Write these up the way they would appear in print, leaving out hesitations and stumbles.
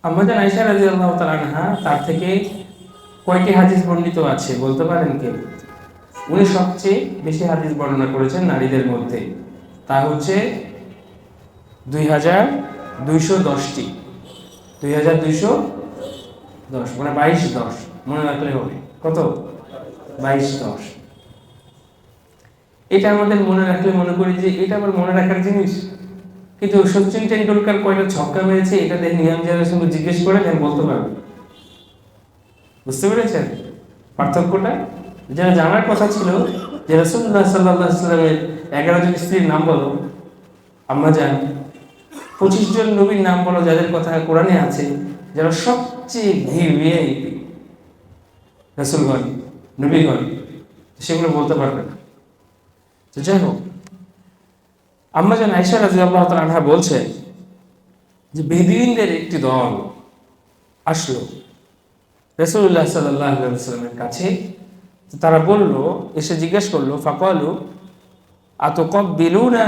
আম্মাজান আয়েশা রাদিয়াল্লাহু তাআলা আনহা তার থেকে কয়টি হাদিস বর্ণিত আছে বলতে পারেন কেউ? উনি সবচেয়ে বেশি হাদিস বর্ণনা করেছেন নারীদের মধ্যে, তা হচ্ছে 2210টি। 2210 মানে 22-10 মনে রাখলে হবে। কত? 22-10। এটা আমাদের মনে রাখলে মনে করি যে এটা আবার মনে রাখার জিনিস, কিন্তু সচিন টেন্ডুলকার কয়টা ছক্কা মেরেছে এটা দেখে নিয়াম জাহারের সঙ্গে জিজ্ঞেস করে আমি বলতে পারবো। বুঝতে পেরেছেন পার্থক্যটা? যেটা জানার কথা ছিল যে রাসূলুল্লাহ সাল্লাল্লাহু আলাইহি ওয়াসাল্লামের 11 জন স্ত্রীর নাম বলো, আম্মা জান 25 জন নবীর নাম বলো যাদের কথা কোরআনে আছে, যারা সবচেয়ে ভিআইপি রাসূলগণ নবীগণ, সেগুলো বলতে পারবে না। তো যাই হোক, আম্মা জান আয়েশা রাদিয়াল্লাহু তাআলা আনহা বলছেন যে বেদুইনদের একটি দল আসলো রাসূলুল্লাহ সাল্লাল্লাহু আলাইহি ওয়াসাল্লামের কাছে। তারা বলল, এসে জিজ্ঞেস করলো, ফাকালু আতুকাব্বিলুনা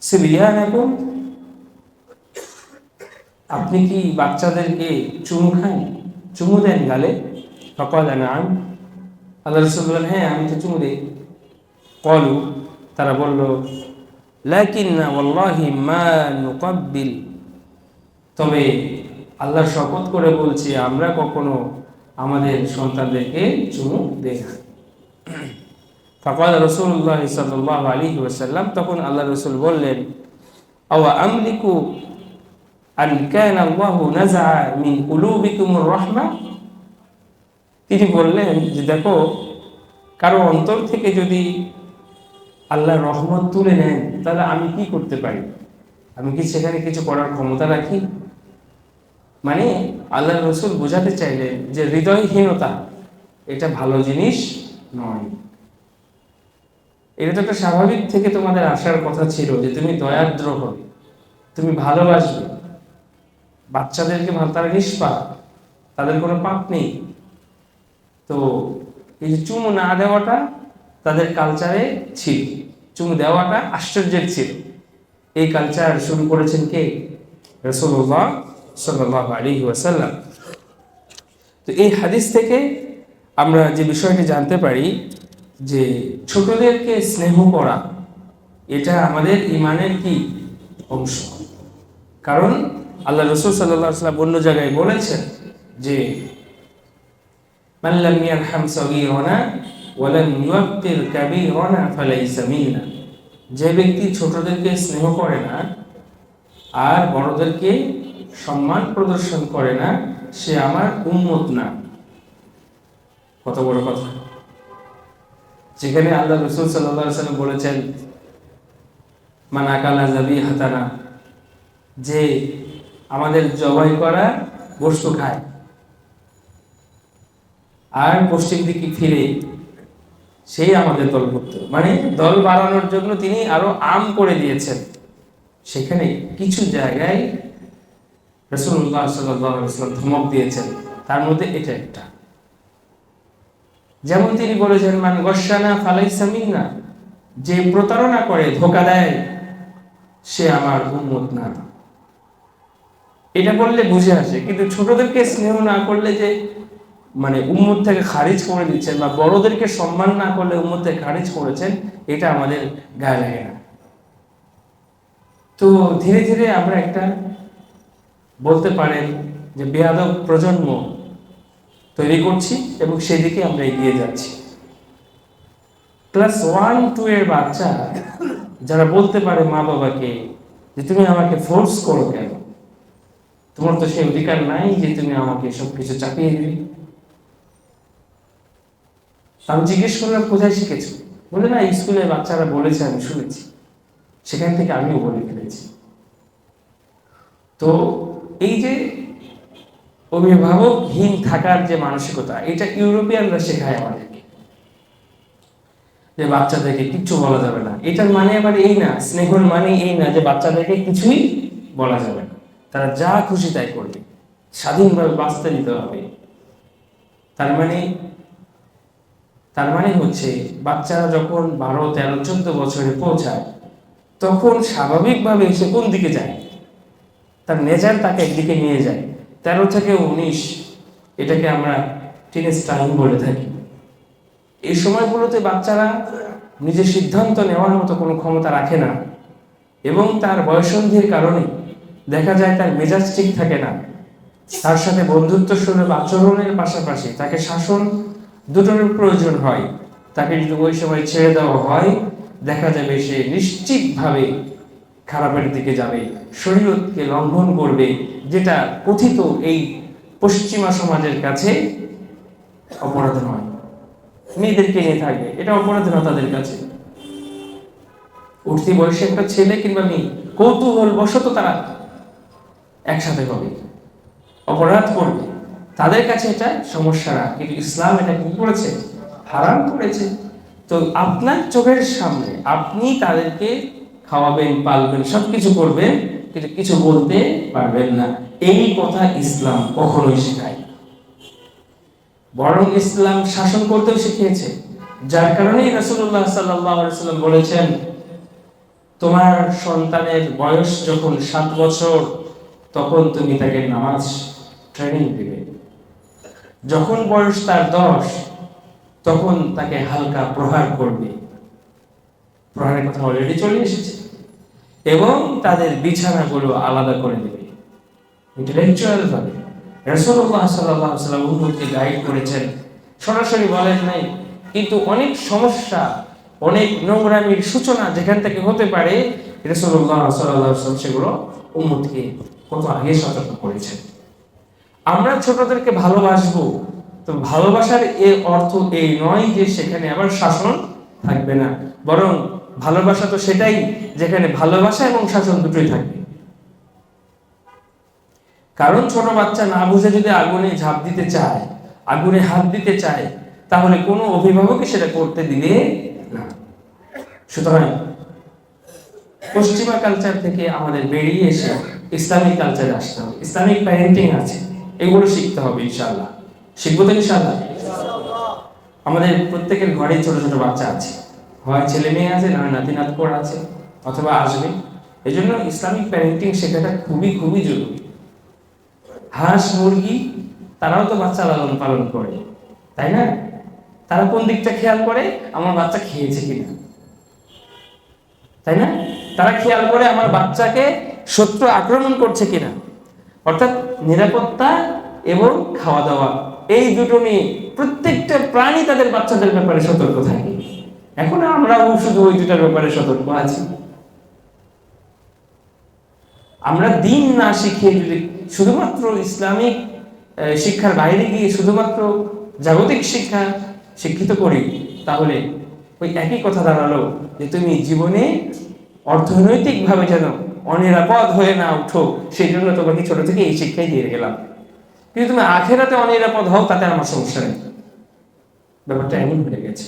সিবিয়ানাকুম, আপনি কি বাচ্চাদেরকে চুমু খান, চুমু দেন গালে? ফাকালা নাআম, আল্লাহ রাসূল বললেন হ্যাঁ আমি তো চুমু দেই। ক্বালু, তারা বলল, লাকিন্না ওয়াল্লাহি মা নুকাব্বিল, তবে আল্লাহর শপথ করে বলছি আমরা কখনো আমাদের সন্তানদেরকে চুমু দেই না। ফাকাল রাসূলুল্লাহ সাল্লাল্লাহু আলাইহি ওয়াসাল্লাম, তখন আল্লাহ রাসূল বললেন, আওয়া আমলিকু আন কানা আল্লাহু নাযা মিন কুলুবিকুমুর রাহমা, তিনি বললেন যে দেখো, কারো অন্তর থেকে যদি আল্লাহর রহমত তুলে নেন তাহলে আমি কি করতে পারি? আমি কি সেখানে কিছু করার ক্ষমতা রাখি? মানে আল্লাহ রসুল বোঝাতে চাইলেন যে হৃদয়হীনতা এটা ভালো জিনিস নয়। এটা তো একটা স্বাভাবিক থেকে তোমাদের আসার কথা ছিল যে তুমি দয়াদ্র হবে, তুমি ভালোবাসবে বাচ্চাদেরকে, তারা নিষ্পাপ, তাদের কোনো পাপ নেই। তো এই যে চুমু না দেওয়াটা তাদের কালচারে ছিল, চুমু দেওয়াটা আশ্চর্যের ছিল। এই কালচার শুরু করেছেন কে? রাসূলুল্লাহ সাল্লাল্লাহু আলাইহি ওয়াসাল্লাম। তো এই হাদিস থেকে আমরা যে বিষয়টি জানতে পারি যে ছোটদেরকে স্নেহ করা এটা আমাদের ঈমানের কি অংশ। কারণ আল্লাহ রাসূল সাল্লাল্লাহু আলাইহি ওয়াসাল্লাম অন্য জায়গায় বলেছেন যে মান লাম ইয়ারহাম সাগীরানা ওয়া লাম ইউক্কির কাবীরানা ফালাইসা মিন্না, যে ব্যক্তি ছোটদেরকে স্নেহ করে না আর বড়দেরকে সম্মান প্রদর্শন করে না, সে আমার উম্মত না। কত বড় কথা! যেখানে আল্লাহ রাসূল সাল্লাল্লাহু আলাইহি ওয়াসাল্লাম বলেছেন মান আকালা যাবিহাতানা, যে আমাদের জবাই করা গোশত খায় আর পশ্চিম দিকে ফিরে, সেই আমাদের দলভুক্ত। মানে দল বাড়ানোর জন্য তিনি আরো আম করে দিয়েছেন। সেখানে কিছু জায়গায় রাসূলুল্লাহ সাল্লাল্লাহু আলাইহি ওয়াসাল্লাম ধমক দিয়েছেন, তার মধ্যে এটা একটা। যেমন তিনি বলেছেন মান গশানা ফালাইসা মিন্না, যে প্রতারণা করে, ধোঁকা দেয়, সে আমার উম্মত না। এটা বললে বুঝে আসে, কিন্তু ছোটদেরকে স্নেহ না করলে যে মানে উম্মত থেকে খারিজ করে দিচ্ছেন, বা বড়দেরকে সম্মান না করলে উম্মত থেকে খারিজ করেছেন, এটা আমাদের গায়ে লাগে না। তো ধীরে ধীরে আমরা একটা বলতে পারেন যে বেয়াদব প্রজন্ম তৈরি করছি এবং সেদিকে আমরা এগিয়ে যাচ্ছি। ক্লাস 1-2 এর বাচ্চা যারা বলতে পারে মা বাবাকে যে তুমি আমাকে ফোর্স করো কেন, তোমার তো সেই অধিকার নাই যে তুমি আমাকে সবকিছু চাপিয়ে দিবে। আমি জিজ্ঞেস করলাম কোথায় শিখেছো? বলে না, স্কুলে বাচ্চারা বলেছে, আমি শুনেছি, সেখান থেকে আমিও বলে ফেলেছি। তো এই যে অভিভাবকহীন থাকার যে মানসিকতা, এটা ইউরোপিয়ানরা শেখায় আমাদেরকে, যে বাচ্চাদেরকে কিচ্ছু বলা যাবে না। এটার মানে আবার এই না, স্নেহর মানে এই না যে বাচ্চাদেরকে কিছুই বলা যাবে না, তারা যা খুশি তাই করবে, স্বাধীনভাবে বাঁচতে দিতে হবে। তার মানে হচ্ছে বাচ্চারা যখন 12, 13, 14 বছরে পৌঁছায়, তখন স্বাভাবিকভাবে সে কোন দিকে যায়? তার নেচার তাকে একদিকে নিয়ে যায়। 13 থেকে 19 এটাকে আমরা টিনেজ টাইম বলে থাকি। এই সময়গুলোতে বাচ্চারা নিজের সিদ্ধান্ত নেওয়ার মতো কোনো ক্ষমতা রাখে না, এবং তার বয়ঃসন্ধির কারণে দেখা যায় তার মেজাজ ঠিক থাকে না। তার সাথে বন্ধুত্ব সুলভ আচরণের পাশাপাশি তাকে শাসন দুটোর প্রয়োজন হয়। তাকে যদি ওই সময় ছেড়ে দেওয়া হয়, দেখা যাবে সে নিশ্চিতভাবে খারাপের দিকে যাবে, শরীয়তকে লঙ্ঘন করবে, যেটা কথিত এই পশ্চিমা সমাজের কাছে অপরাধ নয়। মেয়েদেরকে নিয়ে থাকবে, এটা অপরাধ না তাদের কাছে। উঠতি বয়সে একটা ছেলে কিংবা মেয়ে কৌতূহল বশত তারা একসাথে হবে, অপরাধ করবে, তাদের কাছে এটা সমস্যা না। কিন্তু ইসলাম এটা কি করেছে? হারাম করেছে। তো আপনার চোখের সামনে আপনি তাদেরকে খাওয়াবেন, পালবেন, সবকিছু করবেন, কিন্তু কিছু বলতে পারবেন না, এই কথা ইসলাম কখনোই শেখায়। বরং ইসলাম শাসন করতেও শিখিয়েছে। যার কারণেই রাসূলুল্লাহ সাল্লাল্লাহু আলাইহি ওয়াসাল্লাম বলেছেন, তোমার সন্তানের বয়স যখন 7 বছর তখন তুমি তাকে নামাজ ট্রেনিং দিবে। যখন বয়স তার 10 তখন তাকে হালকা প্রহার করবে। প্রহারের কথা অলরেডি চলে এসেছে। এবং তাদের বিছানাগুলো আলাদা করে দেবে ইন্টেলেকচুয়াল ভাবে। রাসূলুল্লাহ সাল্লাল্লাহু আলাইহি ওয়াসাল্লাম উম্মতকে গাইড করেছেন, সরাসরি বলেন নাই, কিন্তু অনেক সমস্যা, অনেক নোংরামির সূচনা যেখান থেকে হতে পারে রাসূলুল্লাহ সাল্লাল্লাহু আলাইহি ওয়াসাল্লাম সেগুলো উম্মতকে কত আগে সতর্ক করেছেন। আমরা ছোটদেরকে ভালোবাসবো, তো ভালোবাসার এর অর্থ এই নয় যে সেখানে আবার শাসন থাকবে না, বরং ভালোবাসা তো সেটাই যেখানে ভালোবাসা এবং শাসন দুটোই থাকবে। কারণ ছোট বাচ্চা না বুঝে যদি আগুনে ঝাঁপ দিতে চায়, আগুনে হাত দিতে চায়, তাহলে কোনো অভিভাবকই সেটা করতে দিবে না। সুতরাং পশ্চিমা কালচার থেকে আমাদের বেরিয়ে এসে ইসলামিক কালচারে আসতে হবে। ইসলামিক প্যারেন্টিং আছে, এগুলো শিখতে হবে ইনশাআল্লাহ। শিখবো তো ইনশাআল্লাহ? আমাদের প্রত্যেকের ঘরে ছোট ছোট বাচ্চা আছে, হয় ছেলে মেয়ে আছে, না নাতি নাতকুর আছে, অথবা আসবে। এই জন্য ইসলামিক প্যারেন্টিং শেখাটা খুবই খুবই জরুরি। হাঁস মুরগি তারাও তো বাচ্চা লালন পালন করে, তাই না? তারা কোন দিকটা খেয়াল করে? আমার বাচ্চা খেয়েছে কিনা, তাই না? তারা খেয়াল করে আমার বাচ্চাকে শত্রু আক্রমণ করছে কিনা। অর্থাৎ নিরাপত্তা এবং খাওয়া দাওয়া, এই দুটো নিয়ে প্রত্যেকটা প্রাণী তাদের বাচ্চাদের ব্যাপারে সতর্ক থাকে। এখন আমরাও শুধু ওই দুটার ব্যাপারে সতর্ক আছি। আমরা দিন না শিখে যদি শুধুমাত্র ইসলামিক শিক্ষার বাইরে গিয়ে শুধুমাত্র জাগতিক শিক্ষা শিক্ষিত করি, তাহলে ওই একই কথা দাঁড়ালো যে তুমি জীবনে অর্থনৈতিকভাবে যেন অনিরাপদ হয়ে না উঠো, সেই জন্য তোমাকে ছোট থেকে এই শিক্ষাই দিয়ে গেলাম। কিন্তু তুমি আখেরাতে অনিরাপদ হও, তাতে আমার সমস্যা নেই। ব্যাপারটা এমন হয়ে গেছে।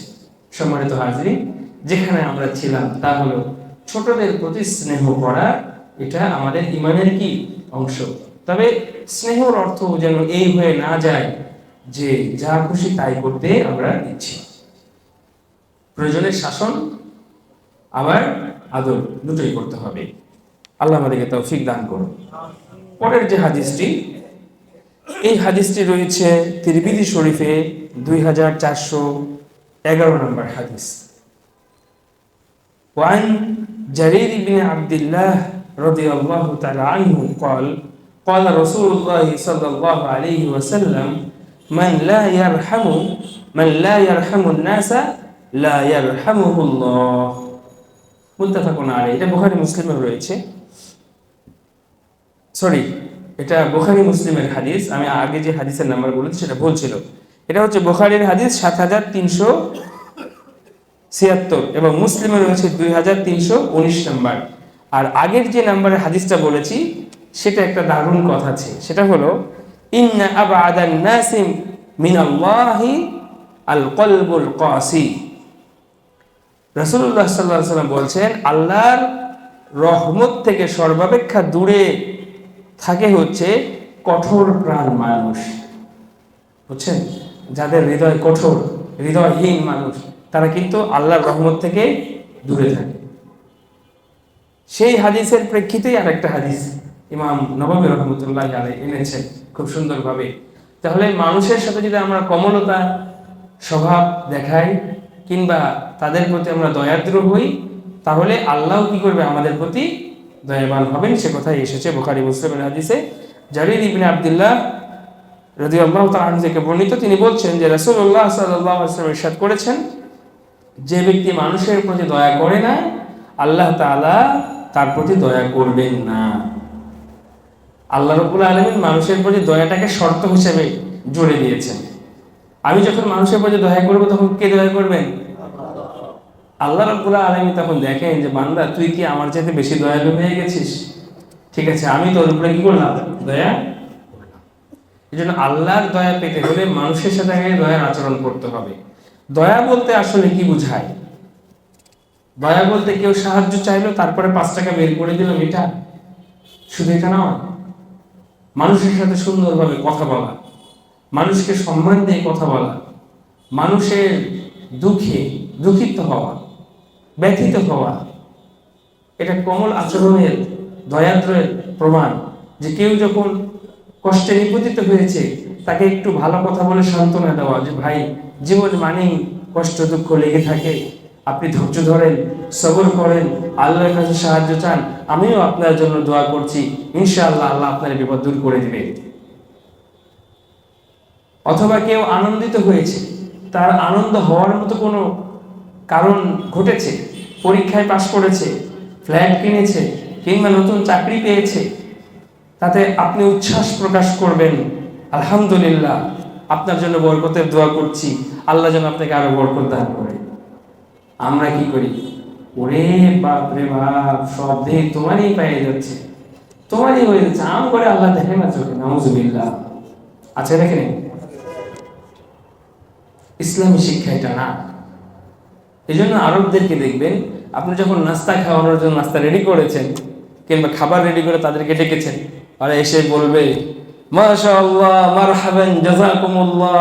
সম্মানিত হাজরিন, যেখানে আমরা ছিলাম তা হলো ছোটদের প্রতি স্নেহ করা, এটা আমাদের ইমানের কি অংশ। তবে স্নেহর অর্থ যেন এই হয়ে না যায় যে যা খুশি তাই করতে আমরা দিচ্ছি। প্রয়োজনের শাসন আবার আদর দুটোই করতে হবে। আল্লাহ আমাদেরকে তৌফিক দান করুন। পরের যে হাদিসটি, এই হাদিসটি রয়েছে তিরমিজি শরীফে 2411 নম্বর হাদিস। ওয়ান জারীর ইবনে আব্দুল্লাহ রাদিয়াল্লাহু তাআলা আনহু قال قال رسول الله صلى الله عليه وسلم من لا يرحم الناس لا يرحمه الله মুত্তাফাকুন আলাইহি। এটা বুখারী মুসলিমে রয়েছে। সরি, এটা বুখারী মুসলিমের হাদিস। আমি আগে যে হাদিসের নাম্বার বলেছি সেটা ভুল ছিল। এটা হচ্ছে বুখারীর হাদিস 7376 এবং মুসলিমে রয়েছে 2319 নাম্বার। আর আগের যে নাম্বারের হাদিসটা বলেছি সেটা একটা দারুণ কথা আছে। সেটা হলো ইন্না আবআদান নাসি মিনাল্লাহি আল কলবুল কাসি। রাসূলুল্লাহ সাল্লাল্লাহু আলাইহি ওয়াসাল্লাম বলছেন, আল্লাহর রহমত থেকে সর্বাপেক্ষা দূরে থাকে হচ্ছে কঠোর প্রাণ মানুষ। বুঝছেন? যাদের হৃদয় কঠোর, হৃদয়হীন মানুষ, তারা কিন্তু আল্লাহর রহমত থেকে দূরে থাকে। সেই হাদিসের প্রেক্ষিতেই আরেকটা হাদিস ইমাম নববী রহমতুল্লাহি আলাইহি এনেছেন খুব সুন্দরভাবে। তাহলে মানুষের সাথে যদি আমরা কোমলতা স্বভাব দেখাই কিংবা তাদের প্রতি আমরা দয়াদ্র হই, তাহলে আল্লাহ কি করবে, আমাদের প্রতি দয়াবান হবেন। সে কথাই এসেছে বুখারী মুসলিমের হাদিসে। জারির ইবনে আব্দুল্লাহ রাদিয়াল্লাহু তাআলা আনহু থেকে বর্ণিত, তিনি বলছেন যে রাসূলুল্লাহ সাল্লাল্লাহু আলাইহি ওয়াসাল্লাম ইরশাদ করেছেন, যে ব্যক্তি মানুষের প্রতি দয়া করে না, আল্লাহ তাআলা তার প্রতি দয়া করবেন না। আল্লাহ রাব্বুল আলামিন মানুষের প্রতি দয়াটাকে শর্ত হিসেবে জুড়ে দিয়েছেন। আমি যখন মানুষের প্রতি দয়া করব, তখন কে দয়া করবেন? আল্লাহ রাব্বুল আলামিন তখন দেখেন যে বান্দা, তুই কি আমার চাইতে বেশি দয়ালু হয়ে গেছিস? ঠিক আছে, আমি তোর উপরে কি করলাম? দয়া। এই জন্য আল্লাহর দয়া পেতে হলে মানুষের সাথে আগে দয়ার আচরণ করতে হবে। দয়া বলতে আসলে কি বোঝায়? দয়া বলতে কেউ সাহায্য চাইলো, তারপরে 5 টাকা বের করে দিলাম, এটা শুধু এটা নয়। মানুষের সাথে সুন্দরভাবে কথা বলা, মানুষকে সম্মান দিয়ে কথা বলা, মানুষের দুঃখে দুঃখিত হওয়া, ব্যথিত হওয়া, এটা কোমল আচরণের, দয়াদ্রের প্রমাণ। যে কেউ যখন কষ্টে নিপতিত হয়েছে, তাকে একটু ভালো কথা বলে সান্ত্বনা দেওয়া, যে ভাই, জীবন মানেই কষ্ট দুঃখ লেগে থাকে, আপনি ধৈর্য ধরেন, সবর করেন, আল্লাহর কাছে সাহায্য চান, আমিও আপনার জন্য দোয়া করছি, ইনশাআল্লাহ আল্লাহ আপনার বিপদ দূর করে দিবে। অথবা কেউ আনন্দিত হয়েছে, তার আনন্দ হওয়ার মতো কোনো কারণ ঘটেছে, পরীক্ষায় পাশ করেছে, ফ্ল্যাট কিনেছে কিংবা নতুন চাকরি পেয়েছে, তাতে আপনি উচ্ছ্বাস প্রকাশ করবেন, আলহামদুলিল্লাহ, আপনার জন্য বরকতের দোয়া করছি, আল্লাহ যেন আপনাকে আরো বরকত দান করে। আমরা কি করি? ওরে বাপ রে বাপ, সব দেহ তোমারই পেয়ে যাচ্ছে, তোমারই হয়ে যাচ্ছে, আম করে আল্লাহ দেখে না চোখে, নাউজুবিল্লাহ। আচ্ছা, দেখেন, ইসলামী শিক্ষা এটা না। এই জন্য আরবদেরকে দেখবেন, আপনি যখন নাস্তা খাওয়ানোর জন্য নাস্তা রেডি করেছেন কিংবা খাবার রেডি করে তাদেরকে ডেকেছেন, আর এসে বলবে মাশাআল্লাহ, মারহাবান, জাযাকুমুল্লাহ,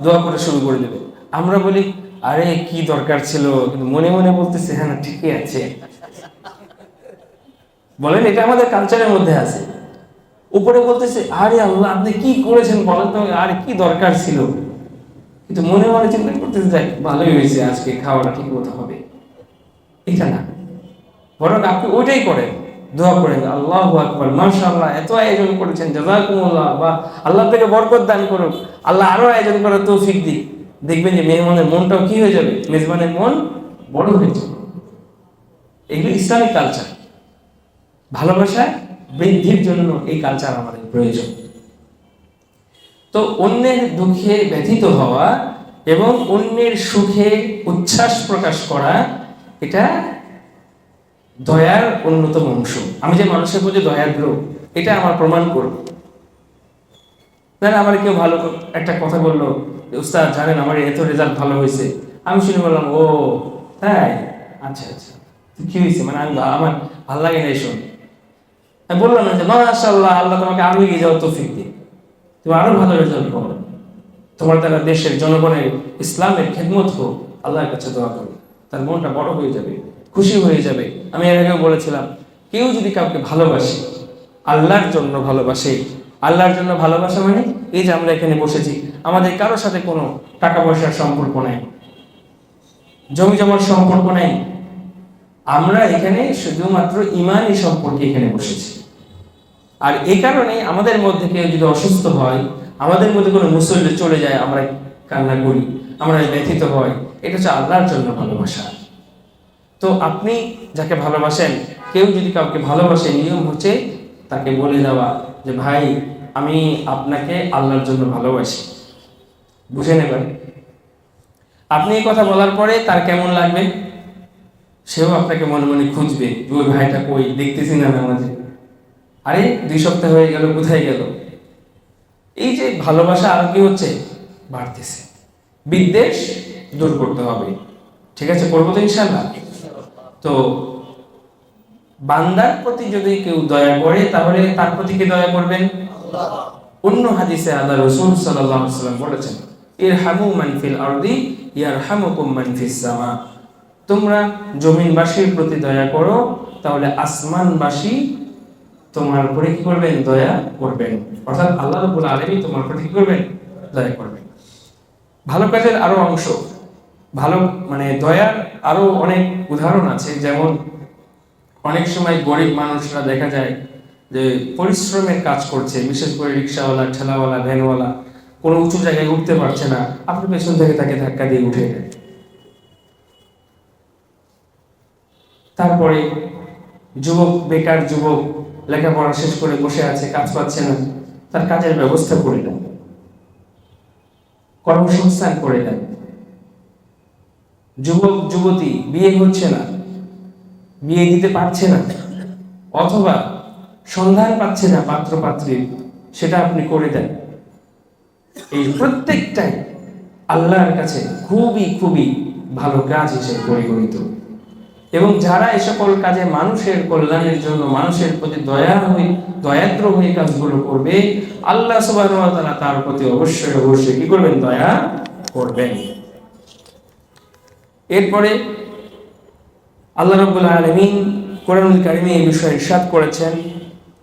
দোয়া করে শুরু করে দেবে। আমরা বলি, আরে কি দরকার ছিল, কিন্তু মনে মনে বলতেছে হ্যাঁ না, ঠিকই আছে। বলেন, এটা আমাদের কালচারের মধ্যে আছে। উপরে বলতেছে, আরে আল্লাহ আপনি কি করেছেন বলেন তো, আরে কি দরকার ছিল, কিন্তু মনে মনে চিন্তা করতেছে, যাক ভালোই হয়েছে, আজকে খাওয়াটা ঠিক মতো হবে। এটা না, বরং আপনি ওইটাই করেন, দোয়া করেন, আল্লাহু আকবার, মাশাআল্লাহ, এত আয়োজন করেছেন, জাযাকুমুল্লাহ, বা আল্লাহ থেকে বরকত দান করুক, আল্লাহ আরো আয়োজন করার তৌফিক দিক। দেখবেন যে মেহমানের মনটাও কি হয়ে যাবে, মেজবানের মন বড় হয়ে যাবে। এগুলো ইসলামিক কালচার। ভালোবাসা বৃদ্ধির জন্য এই কালচার আমাদের প্রয়োজন। তো অন্যের দুঃখে ব্যথিত হওয়া এবং অন্যের সুখে উচ্ছ্বাস প্রকাশ করা, এটা দয়ার অন্যতম অংশ। আমি যে মানুষের প্রতি দয়াদ্র, এটা আমার প্রমাণ করব। আমার কেউ ভালো একটা কথা বললো, উস্তাদ জানেন আমার এত রেজাল্ট ভালো হয়েছে, আমি শুনে বললাম, ও তাই, আচ্ছা আচ্ছা, কি হয়েছে, মানে আমি আমার ভালো লাগে না এই শোন। আমি বললাম না যে মাশাআল্লাহ, আল্লাহ তোমাকে আরো এগিয়ে যাওয়ার তৌফিক দিন, তুমি আরো ভালো রেজাল্ট করো, তোমার দ্বারা দেশের জনগণের ইসলামের খেদমত হোক, আল্লাহর কাছে দোয়া করো, তার মনটা বড় হয়ে যাবে, খুশি হয়ে যাবে। আমি এর আগেও বলেছিলাম, কেউ যদি কাউকে ভালোবাসে, আল্লাহর জন্য ভালোবাসে, আল্লাহর জন্য ভালোবাসা মানে এই যে আমরা এখানে বসেছি, আমাদের কারোর সাথে কোনো টাকা পয়সার সম্পর্ক নাই, জমি জমার সম্পর্ক নাই, আমরা এখানে শুধুমাত্র ঈমানী সম্পর্কে এখানে বসেছি। আর এই কারণে আমাদের মধ্যে কেউ যদি অসুস্থ হয়, আমাদের মধ্যে কোনো মুসল্লি চলে যায়, আমরা কান্না করি, আমরা ব্যথিত হই, এটা হচ্ছে আল্লাহর জন্য ভালোবাসা। তো আপনি যাকে ভালোবাসেন, কেউ যদি কাউকে ভালোবাসে, নিয়ম হচ্ছে তাকে বলে দেওয়া যে ভাই, আমি আপনাকে আল্লাহর জন্য ভালোবাসি, বুঝে নেবেন। আপনি এই কথা বলার পরে তার কেমন লাগবে, সেও আপনাকে মনে মনে খুঁজবে, ওই ভাইটা কই, দেখতেছি না আমাদের, আরে 2 সপ্তাহ হয়ে গেল, কোথায় গেল। এই যে ভালোবাসা আর কি হচ্ছে, বাড়তেছে। বিদ্বেষ দূর করতে হবে, ঠিক আছে, করবো তো ইনশাআল্লাহ। তো বান্দার প্রতি যদি কেউ দয়া করে, তাহলে তার প্রতি কে দয়া করবেন? অন্য হাদিসে আল্লাহ রাসূল সাল্লাল্লাহু আলাইহি ওয়াসাল্লাম বলেছেন, ইরহামু মান ফিল আরদি ইয়ারহামুকুম মান ফিস সামা। তোমরা জমিনবাসীর প্রতি দয়া করো, তাহলে আসমানবাসী তোমার উপরে কি করবেন? দয়া করবেন। অর্থাৎ আল্লাহ রাব্বুল আলামিন তোমার উপরে কি করবেন? দয়া করবেন। ভালো কাজের আরো অংশ, ভালো মানে দয়ার আরো অনেক উদাহরণ আছে। যেমন অনেক সময় গরিব মানুষরা দেখা যায় যে পরিশ্রমের কাজ করছে, বিশেষ করে রিক্সাওয়ালা, ঠেলাওয়ালা, ভ্যানওয়ালা, কোনো উঁচু জায়গায় উঠতে পারছে না, আপনি পেছন থেকে তাকে ধাক্কা দিয়ে উঠে দেন। তারপরে যুবক, বেকার যুবক, লেখাপড়া শেষ করে বসে আছে, কাজ পাচ্ছে না, তার কাজের ব্যবস্থা করে দেন, কর্মসংস্থান করে দেন। যুবক যুবতী বিয়ে হচ্ছে না, বিয়ে দিতে পারছে না, অথবা সন্ধান পাচ্ছে না পাত্র পাত্রীর, সেটা আপনি করে দেন। এই প্রত্যেকটাই আল্লাহর কাছে খুবই খুবই ভালো কাজ হিসেবে পরিগণিত। এবং যারা এ সকল কাজে মানুষের কল্যাণের জন্য, মানুষের প্রতি দয়াদ্র হয়ে কাজগুলো করবে, আল্লাহ সুবহানাহু ওয়া তাআলা তার প্রতি অবশ্যই অবশ্যই কি করবেন? দয়া করবেন। এরপরে আল্লাহ রাব্বুল আলামিন কোরআনুল কারীমে এই বিষয়ে ইরশাদ করেছেন,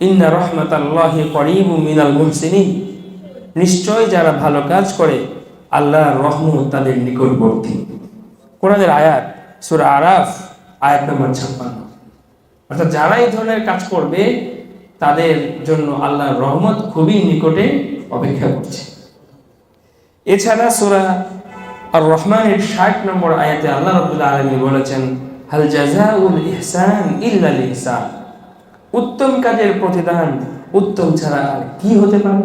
ইন্না রাহমাতাল্লাহি করিবুম মিনাল মুহসিনিন, নিশ্চয় যারা ভালো কাজ করে আল্লাহর রহমত তাদের নিকটবর্তী। কোরআনের আয়াত, সূরা আরাফ আয়াত নম্বর 56। অর্থাৎ যারা এই ধরনের কাজ করবে তাদের জন্য আল্লাহর রহমত খুবই নিকটে অপেক্ষা করছে। এছাড়া সূরা আর রহমানের 60 নম্বর আয়াতে আল্লাহ রাব্বুল আলামিন বলেছেন, হাল জাযাউল ইহসান ইল্লাল ইহসান, উত্তম কাজের প্রতিদান উত্তম ছাড়া আর কি হতে পারে?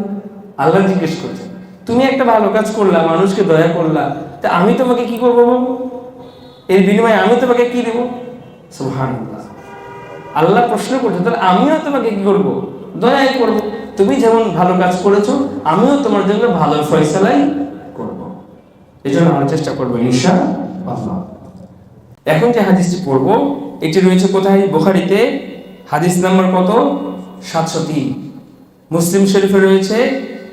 আল্লাহ জিজ্ঞেস করছেন, তুমি একটা ভালো কাজ করলা, মানুষকে দয়া করলা, তা আমি তোমাকে কি করবো বলো? এর বিনিময়ে আমি তোমাকে কি দেব? সুবহানাল্লাহ। আল্লাহ প্রশ্ন করছে, তাহলে আমিও তোমাকে কি করব? দয়াই করব। তুমি যেমন ভালো কাজ করেছো, আমিও তোমার জন্য ভালো ফয়সালাই করব। এই জন্য আমরা চেষ্টা করবো ইনশাআল্লাহ। এখন যে হাদিসটি পড়ব, এটি রয়েছে কোথায়? বুখারীতে হাদিস নাম্বার কত? 703। মুসলিম শরীফে রয়েছে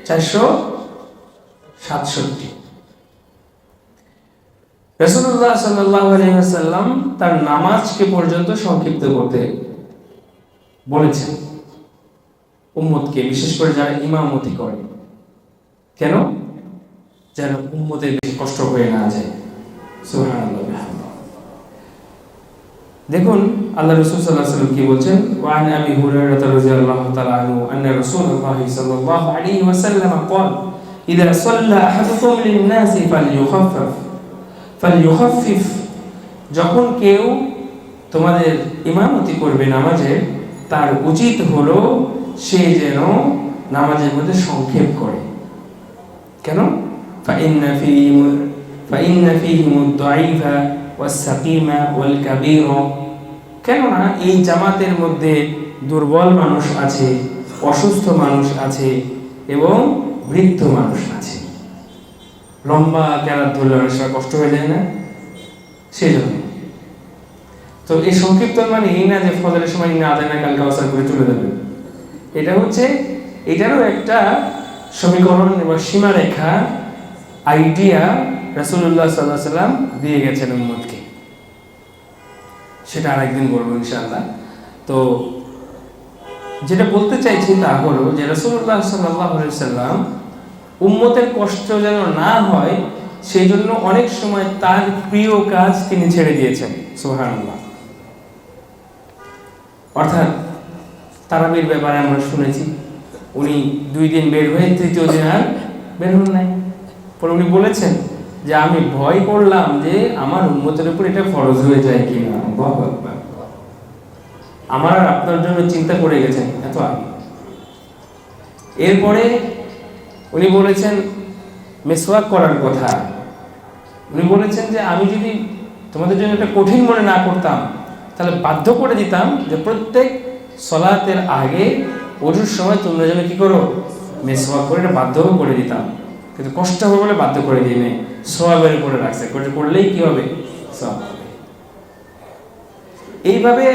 467। রাসূলুল্লাহ সাল্লাল্লাহু আলাইহি ওয়াসাল্লাম তার নামাজকে পর্যন্ত সংক্ষিপ্ত করতে বলেছেন উম্মতকে, বিশেষ করে যারা ইমামতি করে। কেন? যেন উম্মতের বেশি কষ্ট হয়ে না যায়। সুবহানাল্লাহ। দেখুন আল্লাহ রাসূল সাল্লাল্লাহু আলাইহি ওয়াসাল্লাম কি বলছেন, ওয়া আন আবি হুরায়রা রাদিয়াল্লাহু তাআলা আনহু আন্না রাসূলুল্লাহ সাল্লাল্লাহু আলাইহি ওয়াসাল্লাম قال ইযা সাল্লা আহাদুকুম লিন-নাসি ফালইউখাফফিফ, যখন কেউ তোমাদের ইমামতি করবে নামাজে, তার উচিত হলো সে যেন নামাজের মধ্যে সংক্ষেপ করে। কেন? ফাইন্না ফীহিম আদ-দাঈফা ওয়াস-সাকিমা ওয়াল-কাবীরা, কেননা এই জামাতের মধ্যে দুর্বল মানুষ আছে, অসুস্থ মানুষ আছে এবং বৃদ্ধ মানুষ আছে। লম্বা কেরাত ধরলে অনেক সময় কষ্ট হয়ে যায় না? সেই জন্য তো এই সংক্ষিপ্ত মানে এই না যে ফজরের সময় না আদায় না কাল কাউসার করে চলে যাবে। এটা হচ্ছে, এটারও একটা সমীকরণ এবং সীমারেখা, আইডিয়া রাসূলুল্লাহ সাল্লাল্লাহু আলাইহি ওয়াসাল্লাম দিয়ে গেছেন উম্মতকে। সেটা আরেকদিন বলবো ইনশাআল্লাহ। তো যেটা বলতে চাইছি তা হলো যে রাসূলুল্লাহ সাল্লাল্লাহু আলাইহি ওয়াসাল্লাম উম্মতের কষ্ট যেন না হয় সেই জন্য অনেক সময় তার প্রিয় কাজ তিনি ছেড়ে দিয়েছেন। সুবহানাল্লাহ। অর্থাৎ তারাবির ব্যাপারে আমরা শুনেছি, উনি 2 দিন বের হয়ে 3য় দিন আর বের হন নাই। পরে উনি বলেছেন যে আমি ভয় করলাম যে আমার উম্মতের উপর এটা ফরজ হয়ে যায় কিনা। আল্লাহু আকবার। আমার আর আপনার জন্য চিন্তা করে গেছেন এত আগে। এরপরে উনি বলেছেন মিসওয়াক করার কথা। উনি বলেছেন যে আমি যদি তোমাদের জন্য এটা কঠিন মনে না করতাম, তাহলে বাধ্য করে দিতাম যে প্রত্যেক সালাতের আগে ওযুর সময় তোমরা যেন কি করো? মিসওয়াক করে, এটা বাধ্য করে দিতাম। কিন্তু কষ্ট হবে বলে বাধ্য করে দিই নাই, সওয়াবের উপরে রাখছে, করলেই কি হবে? সওয়াব হবে। এইভাবে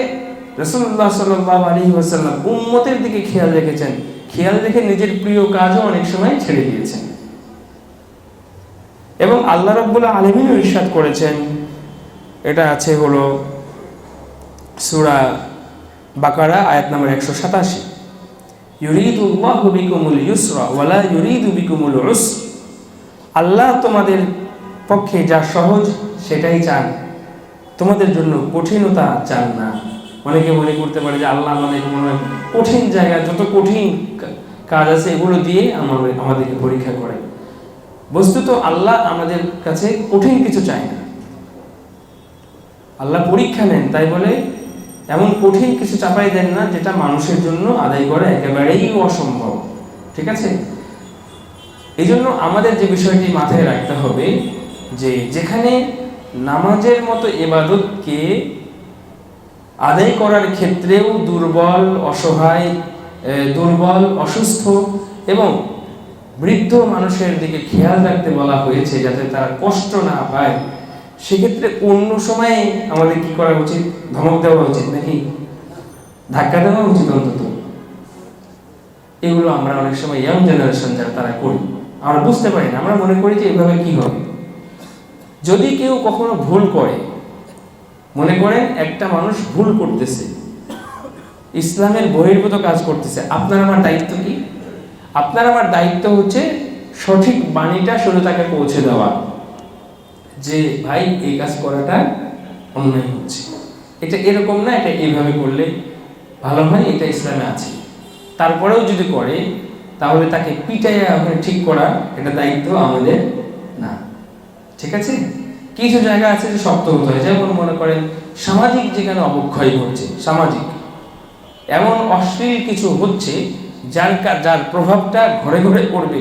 রাসূলুল্লাহ সাল্লাল্লাহু আলাইহি ওয়াসাল্লাম উম্মতের দিকে খেয়াল রেখেছেন, খেয়াল রেখে নিজের প্রিয় কাজও অনেক সময় ছেড়ে দিয়েছেন। এবং আল্লাহ রাব্বুল আলামিন ইরশাদ করেছেন, এটা আছে হলো সূরা বাকারা আয়াত নম্বর 187, ইউরিদুল্লাহু বিকুমুল ইউসরা ওয়ালা ইউরিদু বিকুমুল উসর। আল্লাহ তোমাদের পক্ষে যা সহজ সেটাই চান, তোমাদের জন্য কঠিনতা চান না। অনেকে মনে করতে পারে যে আল্লাহ আমাদের মনে হয় কঠিন জায়গা, যত কঠিন কাজ আছে এগুলো দিয়ে আমাদেরকে পরীক্ষা করে। বস্তুত আল্লাহ আমাদের কাছে কঠিন কিছু চায় না। আল্লাহ পরীক্ষা নেন, তাই বলে এমন কঠিন কিছু চাপাই দেন না যেটা মানুষের জন্য আদায় করা একেবারেই অসম্ভব। ঠিক আছে? এই জন্য আমাদের যে বিষয়টি মাথায় রাখতে হবে যে যেখানে নামাজের মতো ইবাদতকে আদায় করার ক্ষেত্রেও দুর্বল, অসহায়, দুর্বল, অসুস্থ এবং বৃদ্ধ মানুষের দিকে খেয়াল রাখতে বলা হয়েছে যাতে তারা কষ্ট না পায়, সেক্ষেত্রে অন্য সময়ে আমাদের কি করা উচিত? ধমক দেওয়া উচিত নাকি ধাক্কা দেওয়া উচিত অন্তত। এগুলো আমরা অনেক সময় ইয়াং জেনারেশন যারা তারা করি, আমরা বুঝতে পারি না, আমরা মনে করি যে এভাবে কি হবে। যদি কেউ কখনো ভুল করে, মনে করেন একটা মানুষ ভুল করতেছে, ইসলামের বহির্ভূত কাজ করতেছে, আপনার আমার দায়িত্ব কি? আপনার আমার দায়িত্ব হচ্ছে সঠিক বাণীটা শুধু তাকে পৌঁছে দেওয়া যে ভাই এই কাজ করাটা অন্যায় হচ্ছে, এটা এরকম না, এটা এইভাবে করলে ভালো হয়, এটা ইসলামে আছে। তারপরেও যদি করে তাহলে তাকে পিটাইয়া ওখানে ঠিক করা এটা দায়িত্ব আমাদের না। ঠিক আছে? কিছু জায়গা আছে যে শক্ত হতে হয়, যেমন মনে করেন সামাজিক যেখানে অবক্ষয় ঘটছে, সামাজিক এমন অশ্লীল কিছু হচ্ছে যার প্রভাবটা ঘরে ঘরে পড়বে,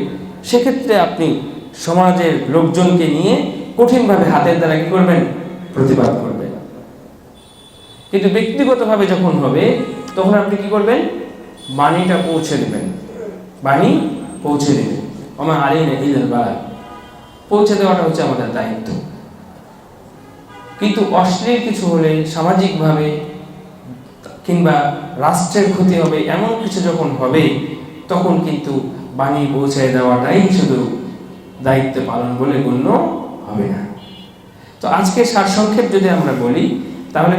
সেক্ষেত্রে আপনি সমাজের লোকজনকে নিয়ে কঠিনভাবে হাতের দ্বারা কি করবেন? প্রতিবাদ করবেন। কিন্তু ব্যক্তিগতভাবে যখন হবে তখন আপনি কি করবেন? বাণীটা পৌঁছে দেবেন, বাণী পৌঁছে দেবেন। ওমা আলাইনা ইল্লাল বালাগ, পৌঁছে দেওয়াটা হচ্ছে আমাদের দায়িত্ব। কিন্তু অশ্লীল কিছু হলে, সামাজিকভাবে কিংবা রাষ্ট্রের ক্ষতি হবে এমন কিছু যখন হবে, তখন কিন্তু বাণী পৌঁছে দেওয়াটাই শুধু দায়িত্ব পালন বলে গণ্য হবে না। তো আজকে সারসংক্ষেপ যদি আমরা বলি তাহলে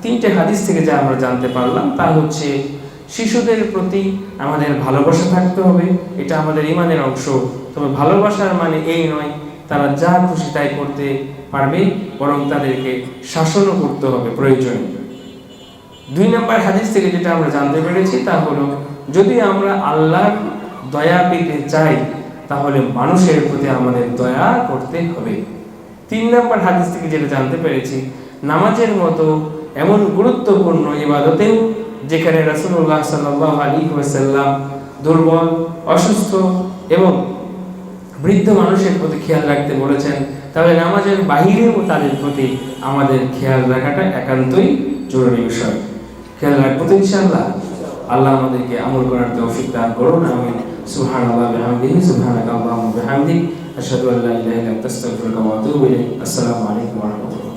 3টে হাদিস থেকে যা আমরা জানতে পারলাম তা হচ্ছে শিশুদের প্রতি আমাদের ভালোবাসা থাকতে হবে, এটা আমাদের ঈমানের অংশ। তবে ভালোবাসার মানে এই নয় তারা যা খুশি তাই করতে পারবে, বরং তাদেরকে শাসনও করতে হবে প্রয়োজনে। 2 নম্বর হাদিস থেকে যেটা আমরা জানতে পেরেছি তা হলো যদি আমরা আল্লাহর দয়া পেতে চাই তাহলে মানুষের প্রতি আমাদের দয়া করতে হবে। 3 নম্বর হাদিস থেকে যেটা জানতে পেরেছি নামাজের মতো এমন গুরুত্বপূর্ণ ইবাদতেও যেখানে রাসূলুল্লাহ সাল্লাল্লাহু আলাইহি ওয়াসাল্লাম দুর্বল, অসুস্থ এবং বৃদ্ধ মানুষের প্রতি খেয়াল রাখতে বলেছেন, তাহলে নামাজের বাহিরেও তাদের প্রতি আমাদের খেয়াল রাখাটা একান্তই জরুরি বিষয়। খেয়াল রাখবো তো ইনশাআল্লাহ। আল্লাহ আমাদেরকে আমল করার তৌফিক দান করুন। আমিন। সুবহানাল্লাহি ওয়া বিহামদিহি, সুবহানাকাল্লাহুম্মা ওয়া বিহামদিক, আশহাদু আল্লা ইলাহা ইল্লা আনতা, আস্তাগফিরুকা ওয়া আতুবু ইলাইক। আসসালামু আলাইকুম ওয়া রাহমাতুল্লাহ।